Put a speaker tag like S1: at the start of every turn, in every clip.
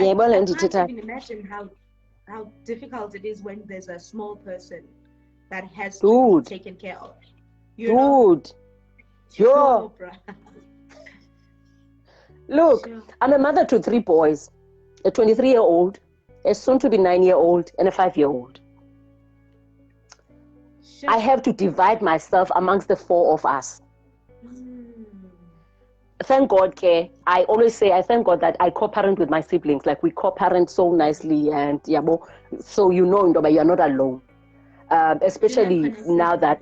S1: I can't
S2: ndithetha.
S1: even imagine how difficult it is when there's a small person that has to be taken care of. You know?
S2: Dude. Yo.
S1: Bruh.
S2: Look,
S1: Sure.
S2: I'm a mother to 3 boys, a 23-year-old, a soon-to-be 9-year-old, and a 5-year-old.
S1: Sure.
S2: I have to divide myself amongst the 4 of us. Thank God, Ke. I always say I thank God that I co-parent with my siblings. Like, we co-parent so nicely, and so you know, you are not alone. Especially now that,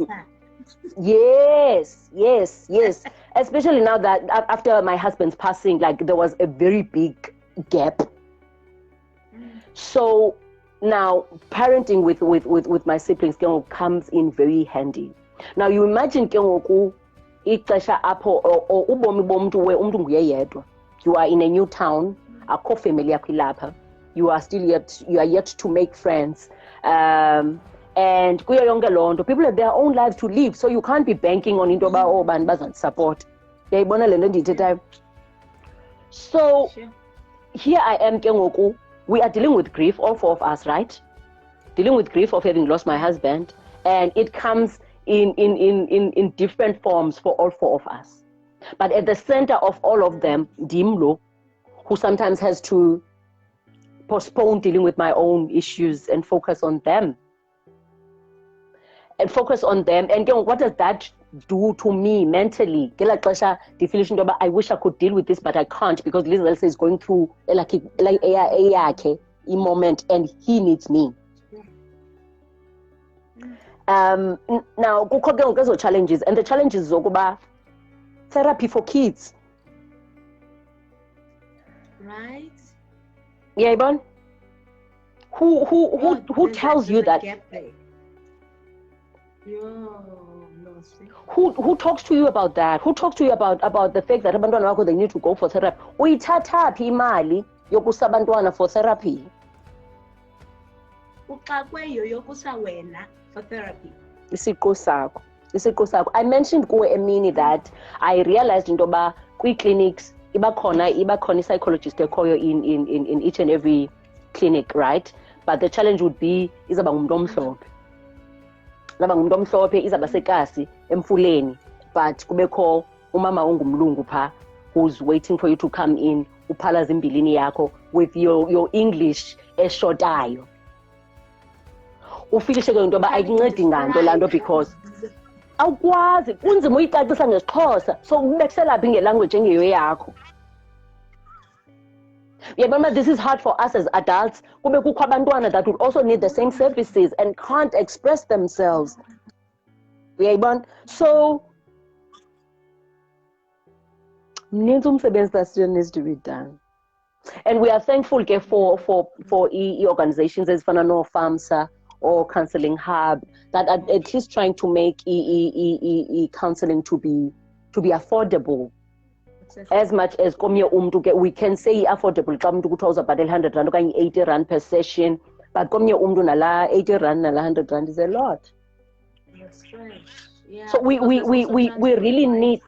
S2: yes. Especially now that after my husband's passing, like, there was a very big gap. So now parenting with my siblings comes in very handy. Now you imagine ixesha apho ubomi bomntu umntu nguye yedwa. You are in a new town, akho family yakho ilapha. You are yet to make friends. And kuyo yonke loo nto, people have their own lives to live, so you can't be banking on into yoba bani bazandisupport. Uyayibona le nto ndiyithethayo? So here I am ke ngoku, we are dealing with grief, all 4 of us, right? Dealing with grief of having lost my husband, and it comes in different forms for all 4 of us. But at the center of all of them, Dimlo, who sometimes has to postpone dealing with my own issues and focus on them. And what does that do to me mentally? I wish I could deal with this, but I can't, because Liz Elsa is going through like a moment, and he needs me. Now, kukho challenges, and the challenges zokuba therapy for kids.
S1: Right?
S2: Yeah, Ibon? Who tells you that? Who talks to you about that? Who talks to you about the fact that abantwana bakho, they need to go for therapy? Uyithatha phi imali yokusa abantwana for therapy?
S1: Uxakwe yokusa wena for therapy.
S2: Isiqu sakho. I mentioned kuwe emini that I realized into yoba kwi-clinics iba khona psychologist ekhoyo in each and every clinic, right? But the challenge would be izaba ngumuntu omhlophe, izaba sekasi emfuleni, but kubekho umama ongumlungu pha who's waiting for you to come in, uphalaza imbilini yakho with your English eshotayo. Ufilishe ke into yoba ayincedi nganto laa nto, because awukwazi, kunzima uyicacisa ngesiXhosa, so ubekuselaphi ngelanguage engeyo yakho. Yeah, this is hard for us as adults. Kube kukho abantwana that would also need the same services and can't express themselves. Yeah, so that still needs to be done. And we are thankful for organizations as Fanano FAMSA or Counseling Hub that are at least trying to make counseling to be affordable. As much as we can say affordable, xa umuntu kuthiwa uzabhatala 100 rand okanye 80 rand per session, but komnye umuntu nala 80 rand nala 100 rand is a lot.
S1: That's right. Yeah.
S2: So we really need.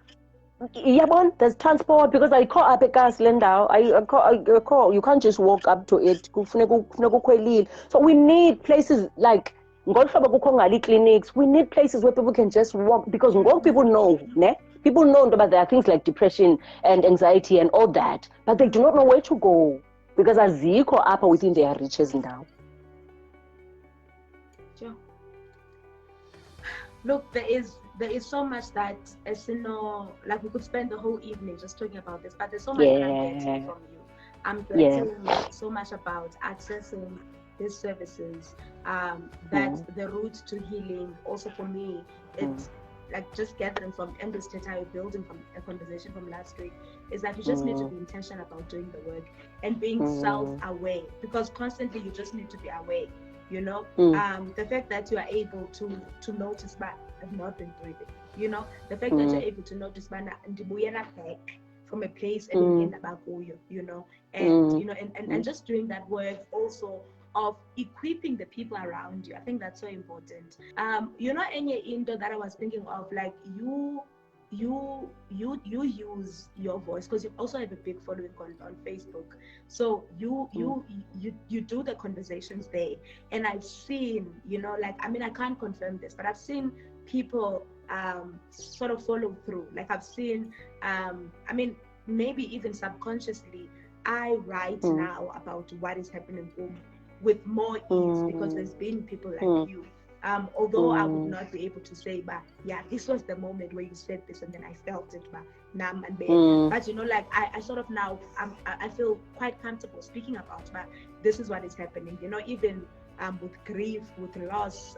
S2: Yabon, there's transport, because I call up a gas lender. I call. You can't just walk up to it. So we need places like clinics. We need places where people can just walk, because people know, ne? People know that there are things like depression and anxiety and all that, but they do not know where to go, because azikho apha within their reaches now.
S1: Sure. Look, there is so much that, as you know, like we could spend the whole evening just talking about this, but there's so much that I'm getting from you. I'm getting so much about accessing these services, that the route to healing, also for me, it's like just gathering from endless data, building from a conversation from last week, is that you just need to be intentional about doing the work and being self-aware, because constantly you just need to be aware, you know. The fact that you are able to notice that I've not been breathing, you know, the fact that you're able to notice that back from a place and you know, and you know, and just doing that work also of equipping the people around you. I think that's so important. You know, any indo that I was thinking of, like, you you use your voice, because you also have a big following on Facebook. So you do the conversations there, and I've seen, like, I mean, I can't confirm this, but I've seen people sort of follow through. Like, I've seen, I mean, maybe even subconsciously, I write now about what is happening with more ease, because there's been people like you. Although I would not be able to say, but yeah, this was the moment where you said this, and then I felt it, but nam and ben. But like, I sort of now, I feel quite comfortable speaking about, but this is what is happening, even with grief, with loss,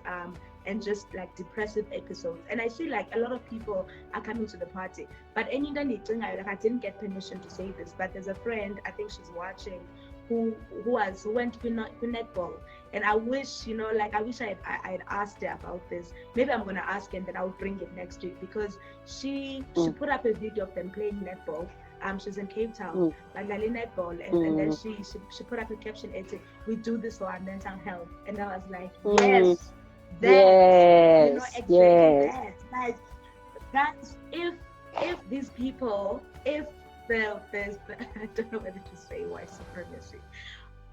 S1: and just like depressive episodes. And I see like a lot of people are coming to the party, but I didn't get permission to say this, but there's a friend, I think she's watching, who went to netball, and I wish, I wish I had asked her about this. Maybe I'm gonna ask her, and then I'll bring it next week, because she put up a video of them playing netball. She's in Cape Town, like netball, and then she put up a caption, and said, "We do this for our mental health," and I was like, yes, exactly that. Like, that's if these people, if there's I don't know whether to say white supremacy,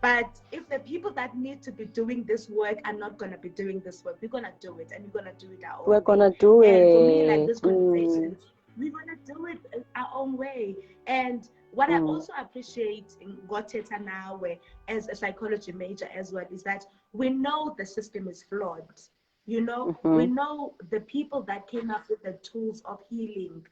S1: but if the people that need to be doing this work are not going to be doing this work, we're going to do it, and we're going to do it our own way.
S2: We're going to do it.
S1: And for me, like, this conversation, we're going to do it our own way. And what I also appreciate in Goteta now, where as a psychology major as well, is that we know the system is flawed. We know the people that came up with the tools of healing.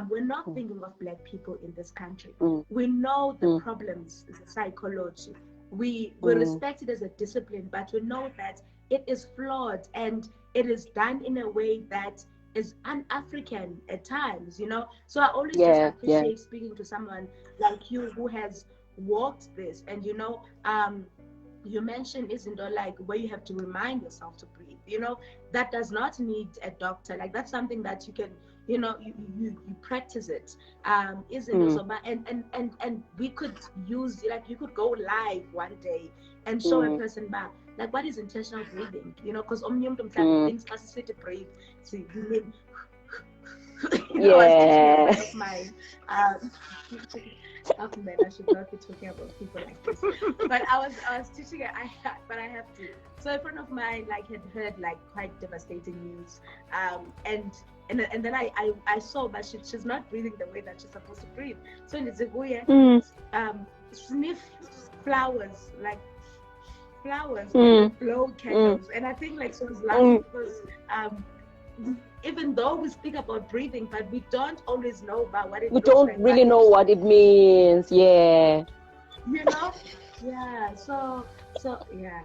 S1: We're not thinking of Black people in this country. We know the problems is psychology. We respect it as a discipline, but we know that it is flawed, and it is done in a way that is un-African at times, So I always just appreciate speaking to someone like you who has walked this. And you mentioned, isn't it, like, where you have to remind yourself to breathe, that does not need a doctor. Like, that's something that you can, you practice it, isn't it? So, and we could use, like, you could go live one day and show a person back, like, what is intentional breathing, because thinks to breathe, so you I was teaching my oh man, I should not be talking about people like this. But I was teaching it, but I have to. So a friend of mine, like, had heard like quite devastating news, and then I saw, but she's not breathing the way that she's supposed to breathe. So in the sniff flowers, like flowers, blow candles, and I think like she was laughing because even though we speak about breathing, but we don't always know about what it
S2: we don't like, really know what it means. Yeah.
S1: Yeah. So yeah.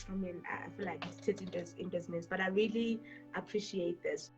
S1: I mean, I feel like it's in business, but I really appreciate this.